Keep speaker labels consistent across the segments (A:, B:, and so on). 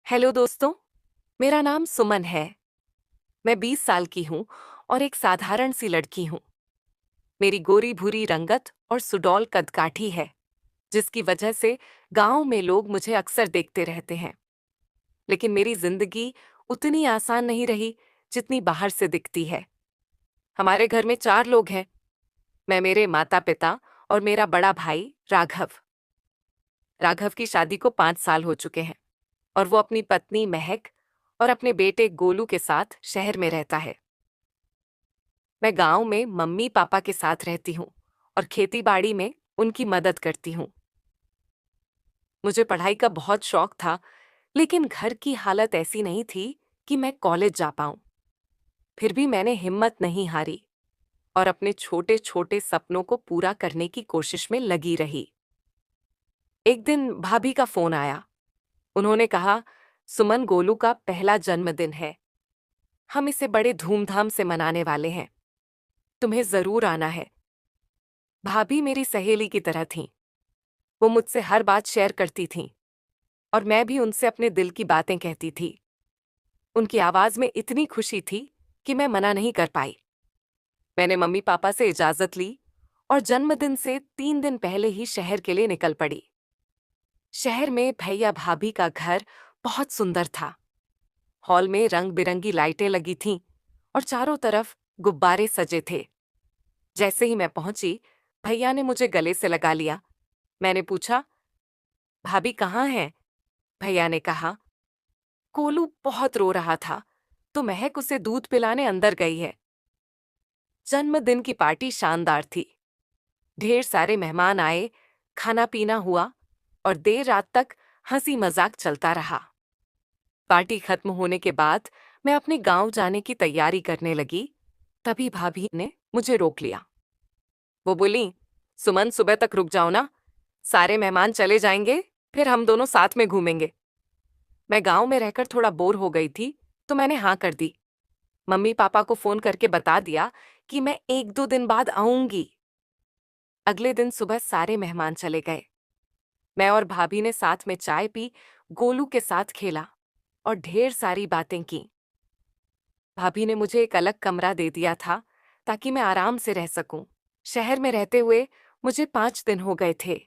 A: Hello दोस्तों, मेरा नाम सुमन है। मैं 20 साल की हूँ और एक साधारण सी लड़की हूँ। मेरी गोरी भूरी रंगत और सुडौल कदकाठी है, जिसकी वजह से गांव में लोग मुझे अक्सर देखते रहते हैं। लेकिन मेरी जिंदगी उतनी आसान नहीं रही जितनी बाहर से दिखती है। हमारे घर में 4 लोग हैं। मैं, मेरे माता पिता और मेरा बड़ा भाई राघव। राघव की शादी को 5 साल हो चुके हैं और वो अपनी पत्नी महक और अपने बेटे गोलू के साथ शहर में रहता है। मैं गांव में मम्मी पापा के साथ रहती हूँ और खेती बाड़ी में उनकी मदद करती हूँ। मुझे पढ़ाई का बहुत शौक था, लेकिन घर की हालत ऐसी नहीं थी कि मैं कॉलेज जा पाऊं। फिर भी मैंने हिम्मत नहीं हारी और अपने छोटे छोटे सपनों को पूरा करने की कोशिश में लगी रही। एक दिन भाभी का फोन आया। उन्होंने कहा, सुमन, गोलू का पहला जन्मदिन है। हम इसे बड़े धूमधाम से मनाने वाले हैं। तुम्हें जरूर आना है। भाभी मेरी सहेली की तरह थीं। वो मुझसे हर बात शेयर करती थीं और मैं भी उनसे अपने दिल की बातें कहती थी। उनकी आवाज में इतनी खुशी थी कि मैं मना नहीं कर पाई। मैंने मम्मी पापा से इजाजत ली और जन्मदिन से 3 दिन पहले ही शहर के लिए निकल पड़ी। शहर में भैया भाभी का घर बहुत सुंदर था। हॉल में रंग बिरंगी लाइटें लगी थीं और चारों तरफ गुब्बारे सजे थे। जैसे ही मैं पहुंची, भैया ने मुझे गले से लगा लिया। मैंने पूछा, भाभी कहाँ हैं? भैया ने कहा, कोलू बहुत रो रहा था तो महक उसे दूध पिलाने अंदर गई है। जन्मदिन की पार्टी शानदार थी। ढेर सारे मेहमान आए, खाना पीना हुआ और देर रात तक हंसी मजाक चलता रहा। पार्टी खत्म होने के बाद मैं अपने गांव जाने की तैयारी करने लगी, तभी भाभी ने मुझे रोक लिया। वो बोली, सुमन, सुबह तक रुक जाओ ना। सारे मेहमान चले जाएंगे, फिर हम दोनों साथ में घूमेंगे। मैं गांव में रहकर थोड़ा बोर हो गई थी, तो मैंने हाँ कर दी। मम्मी पापा को फोन करके बता दिया कि मैं 1-2 दिन बाद आऊंगी। अगले दिन सुबह सारे मेहमान चले गए। मैं और भाभी ने साथ में चाय पी, गोलू के साथ खेला और ढेर सारी बातें की। भाभी ने मुझे एक अलग कमरा दे दिया था ताकि मैं आराम से रह सकूं। शहर में रहते हुए मुझे 5 दिन हो गए थे।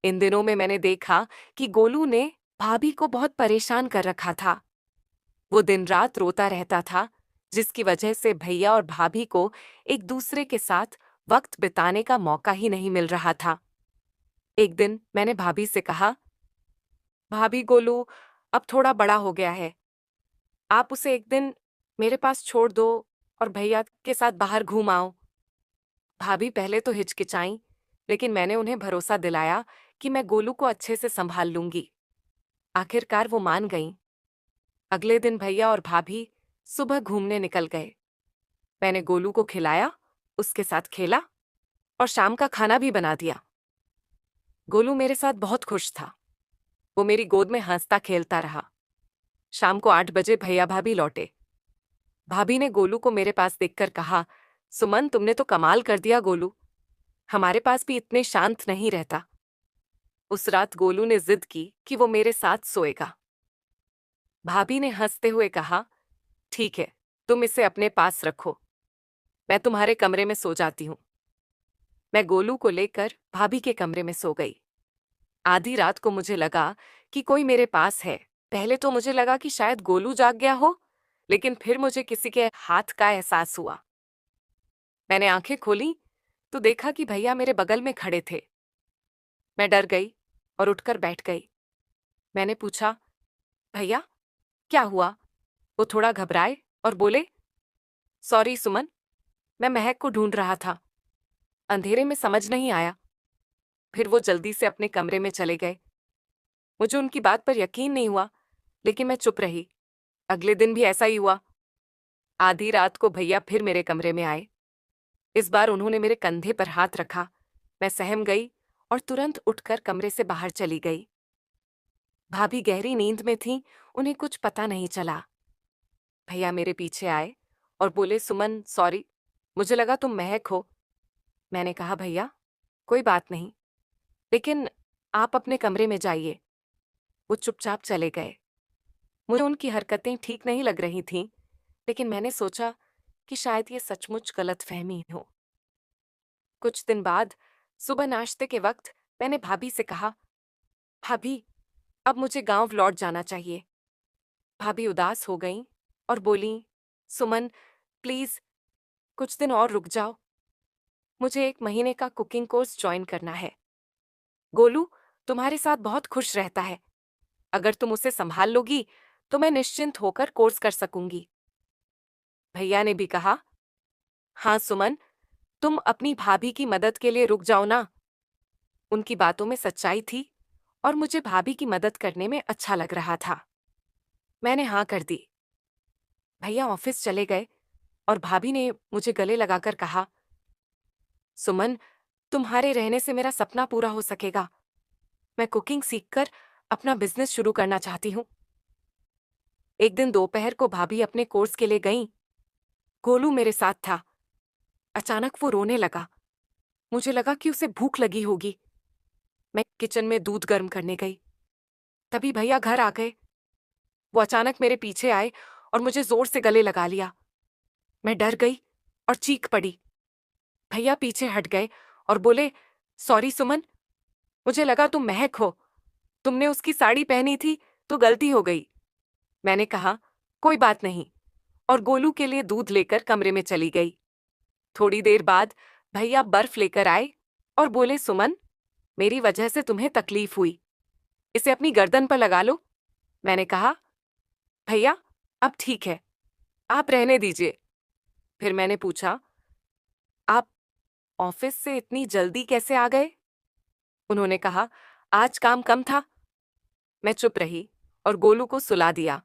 A: इन दिनों में मैंने देखा कि गोलू ने भाभी को बहुत परेशान कर रखा था। वो दिन रात रोता रहता था, जिसकी वजह से भैया और भाभी को एक दूसरे के साथ वक्त बिताने का मौका ही नहीं मिल रहा था। एक दिन मैंने भाभी से कहा, भाभी, गोलू अब थोड़ा बड़ा हो गया है। आप उसे एक दिन मेरे पास छोड़ दो और भैया के साथ बाहर घूम आओ। भाभी पहले तो हिचकिचाईं, लेकिन मैंने उन्हें भरोसा दिलाया कि मैं गोलू को अच्छे से संभाल लूंगी। आखिरकार वो मान गईं। अगले दिन भैया और भाभी सुबह घूमने निकल गए। मैंने गोलू को खिलाया, उसके साथ खेला और शाम का खाना भी बना दिया। गोलू मेरे साथ बहुत खुश था। वो मेरी गोद में हंसता खेलता रहा। शाम को 8 बजे भैया भाभी लौटे। भाभी ने गोलू को मेरे पास देखकर कहा, सुमन, तुमने तो कमाल कर दिया गोलू। हमारे पास भी इतने शांत नहीं रहता। उस रात गोलू ने जिद की कि वो मेरे साथ सोएगा। भाभी ने हंसते हुए कहा, ठीक है, तुम इसे अपने पास रखो, मैं तुम्हारे कमरे में सो जाती हूँ। मैं गोलू को लेकर भाभी के कमरे में सो गई। आधी रात को मुझे लगा कि कोई मेरे पास है। पहले तो मुझे लगा कि शायद गोलू जाग गया हो, लेकिन फिर मुझे किसी के हाथ का एहसास हुआ। मैंने आंखें खोली तो देखा कि भैया मेरे बगल में खड़े थे। मैं डर गई और उठकर बैठ गई। मैंने पूछा, भैया क्या हुआ? वो थोड़ा घबराए और बोले, सॉरी सुमन, मैं महक को ढूंढ रहा था, अंधेरे में समझ नहीं आया। फिर वो जल्दी से अपने कमरे में चले गए। मुझे उनकी बात पर यकीन नहीं हुआ, लेकिन मैं चुप रही। अगले दिन भी ऐसा ही हुआ। आधी रात को भैया फिर मेरे कमरे में आए। इस बार उन्होंने मेरे कंधे पर हाथ रखा। मैं सहम गई और तुरंत उठकर कमरे से बाहर चली गई। भाभी गहरी नींद में थीं, उन्हें कुछ पता नहीं चला। भैया मेरे पीछे आए और बोले, सुमन, सॉरी, मुझे लगा तुम महक हो। मैंने कहा, भैया कोई बात नहीं, लेकिन आप अपने कमरे में जाइए। वो चुपचाप चले गए। मुझे उनकी हरकतें ठीक नहीं लग रही थीं, लेकिन मैंने सोचा कि शायद ये सचमुच गलतफहमी हो। कुछ दिन बाद सुबह नाश्ते के वक्त मैंने भाभी से कहा, भाभी, अब मुझे गांव लौट जाना चाहिए। भाभी उदास हो गईं और बोलीं, सुमन, प्लीज कुछ दिन और रुक जाओ। मुझे 1 महीने का कुकिंग कोर्स ज्वाइन करना है। गोलू तुम्हारे साथ बहुत खुश रहता है। अगर तुम उसे संभाल लोगी तो मैं निश्चिंत होकर कोर्स कर सकूंगी। भैया ने भी कहा, हाँ सुमन, तुम अपनी भाभी की मदद के लिए रुक जाओ ना। उनकी बातों में सच्चाई थी और मुझे भाभी की मदद करने में अच्छा लग रहा था। मैंने हाँ कर दी। भैया ऑफिस चले गए और भाभी ने मुझे गले लगाकर कहा, सुमन, तुम्हारे रहने से मेरा सपना पूरा हो सकेगा। मैं कुकिंग सीखकर अपना बिजनेस शुरू करना चाहती हूँ। एक दिन दोपहर को भाभी अपने कोर्स के लिए गईं। गोलू मेरे साथ था। अचानक वो रोने लगा। मुझे लगा कि उसे भूख लगी होगी। मैं किचन में दूध गर्म करने गई। तभी भैया घर आ गए। वो अचानक मेरे पीछे आए और मुझे जोर से गले लगा लिया। मैं डर गई और चीख पड़ी। भैया पीछे हट गए और बोले, सॉरी सुमन, मुझे लगा तुम महक हो। तुमने उसकी साड़ी पहनी थी तो गलती हो गई। मैंने कहा, कोई बात नहीं, और गोलू के लिए दूध लेकर कमरे में चली गई। थोड़ी देर बाद भैया बर्फ लेकर आए और बोले, सुमन, मेरी वजह से तुम्हें तकलीफ हुई, इसे अपनी गर्दन पर लगा लो। मैंने कहा, भैया अब ठीक है, आप रहने दीजिए। फिर मैंने पूछा, आप ऑफिस से इतनी जल्दी कैसे आ गए? उन्होंने कहा, आज काम कम था। मैं चुप रही और गोलू को सुला दिया।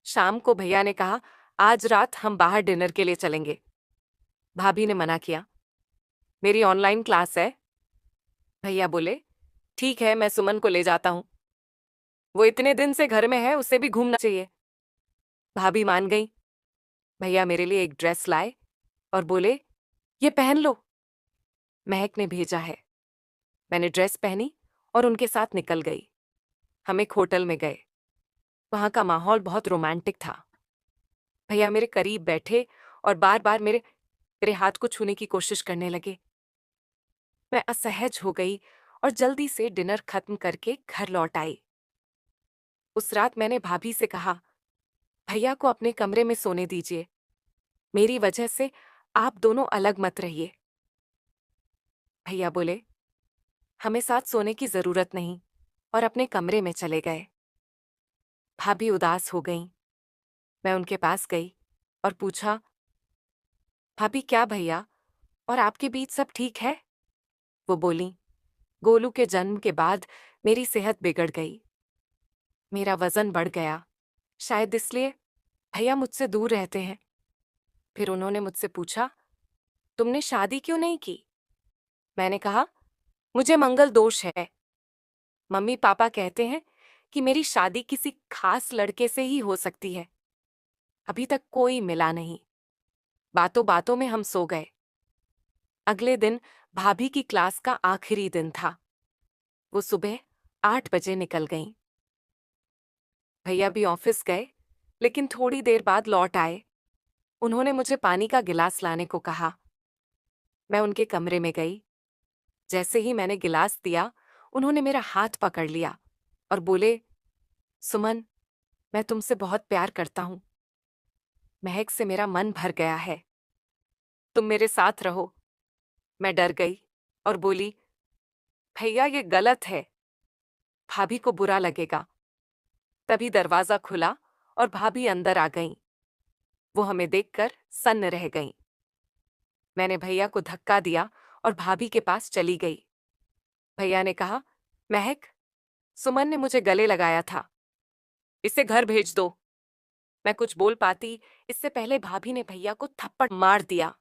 A: शाम को भैया ने कहा, आज रात हम बाहर डिनर के लिए चलेंगे। भाभी ने मना किया, मेरी ऑनलाइन क्लास है। भैया बोले, ठीक है, मैं सुमन को ले जाता हूं। वो इतने दिन से घर में है, उसे भी घूमना चाहिए। भाभी मान गई। भैया मेरे लिए एक ड्रेस लाए और बोले, ये पहन लो, महक ने भेजा है। मैंने ड्रेस पहनी और उनके साथ निकल गई। हम एक होटल में गए। वहां का माहौल बहुत रोमांटिक था। भैया मेरे करीब बैठे और बार बार मेरे हाथ को छूने की कोशिश करने लगे। मैं असहज हो गई और जल्दी से डिनर खत्म करके घर लौट आई। उस रात मैंने भाभी से कहा, भैया को अपने कमरे में सोने दीजिए। मेरी वजह से आप दोनों अलग मत रहिए। भैया बोले, हमें साथ सोने की जरूरत नहीं, और अपने कमरे में चले गए। भाभी उदास हो गईं। मैं उनके पास गई और पूछा, भाभी क्या भैया और आपके बीच सब ठीक है? वो बोली, गोलू के जन्म के बाद मेरी सेहत बिगड़ गई। मेरा वजन बढ़ गया, शायद इसलिए भैया मुझसे दूर रहते हैं। फिर उन्होंने मुझसे पूछा, तुमने शादी क्यों नहीं की? मैंने कहा, मुझे मंगल दोष है। मम्मी पापा कहते हैं कि मेरी शादी किसी खास लड़के से ही हो सकती है। अभी तक कोई मिला नहीं। बातों बातों में हम सो गए। अगले दिन भाभी की क्लास का आखिरी दिन था। वो सुबह 8 बजे निकल गईं। भैया भी ऑफिस गए, लेकिन थोड़ी देर बाद लौट आए। उन्होंने मुझे पानी का गिलास लाने को कहा। मैं उनके कमरे में गई। जैसे ही मैंने गिलास दिया, उन्होंने मेरा हाथ पकड़ लिया और बोले, सुमन, मैं तुमसे बहुत प्यार करता हूं। महक से मेरा मन भर गया है। तुम मेरे साथ रहो। मैं डर गई और बोली, भैया ये गलत है, भाभी को बुरा लगेगा। तभी दरवाजा खुला और भाभी अंदर आ गईं। वो हमें देखकर सन्न रह गईं। मैंने भैया को धक्का दिया और भाभी के पास चली गई। भैया ने कहा, महक, सुमन ने मुझे गले लगाया था, इसे घर भेज दो। मैं कुछ बोल पाती इससे पहले भाभी ने भैया को थप्पड़ मार दिया।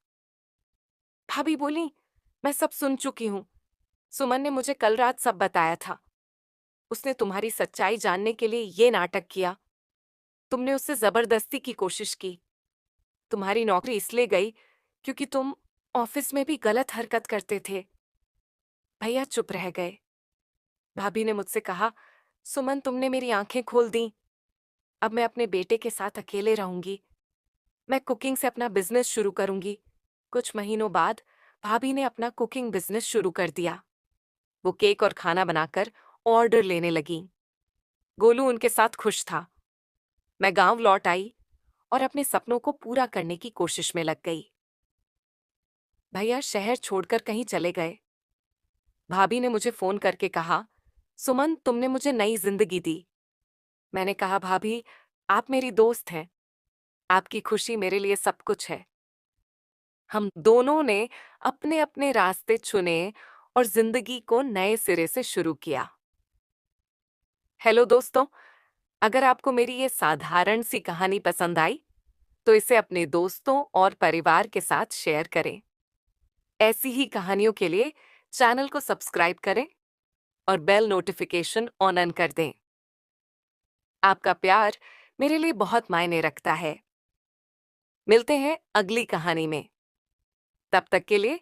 A: भाभी बोली, मैं सब सुन चुकी हूं। सुमन ने मुझे कल रात सब बताया था। उसने तुम्हारी सच्चाई जानने के लिए ये नाटक किया। तुमने उससे जबरदस्ती की कोशिश की। तुम्हारी नौकरी इसलिए गई क्योंकि तुम ऑफिस में भी गलत हरकत करते थे। भैया चुप रह गए। भाभी ने मुझसे कहा, सुमन, तुमने मेरी आंखें खोल दी। अब मैं अपने बेटे के साथ अकेले रहूंगी। मैं कुकिंग से अपना बिजनेस शुरू करूंगी। कुछ महीनों बाद भाभी ने अपना कुकिंग बिजनेस शुरू कर दिया। वो केक और खाना बनाकर ऑर्डर लेने लगी। गोलू उनके साथ खुश था। मैं गांव लौट आई और अपने सपनों को पूरा करने की कोशिश में लग गई। भैया शहर छोड़कर कहीं चले गए। भाभी ने मुझे फोन करके कहा, सुमन तुमने मुझे नई जिंदगी दी। मैंने कहा, भाभी आप मेरी दोस्त हैं। आपकी खुशी मेरे लिए सब कुछ है। हम दोनों ने अपने अपने रास्ते चुने और जिंदगी को नए सिरे से शुरू किया। हेलो दोस्तों, अगर आपको मेरी ये साधारण सी कहानी पसंद आई तो इसे अपने दोस्तों और परिवार के साथ शेयर करें। ऐसी ही कहानियों के लिए चैनल को सब्सक्राइब करें और बेल नोटिफिकेशन ऑन कर दें। आपका प्यार मेरे लिए बहुत मायने रखता है। मिलते हैं अगली कहानी में। तब तक के लिए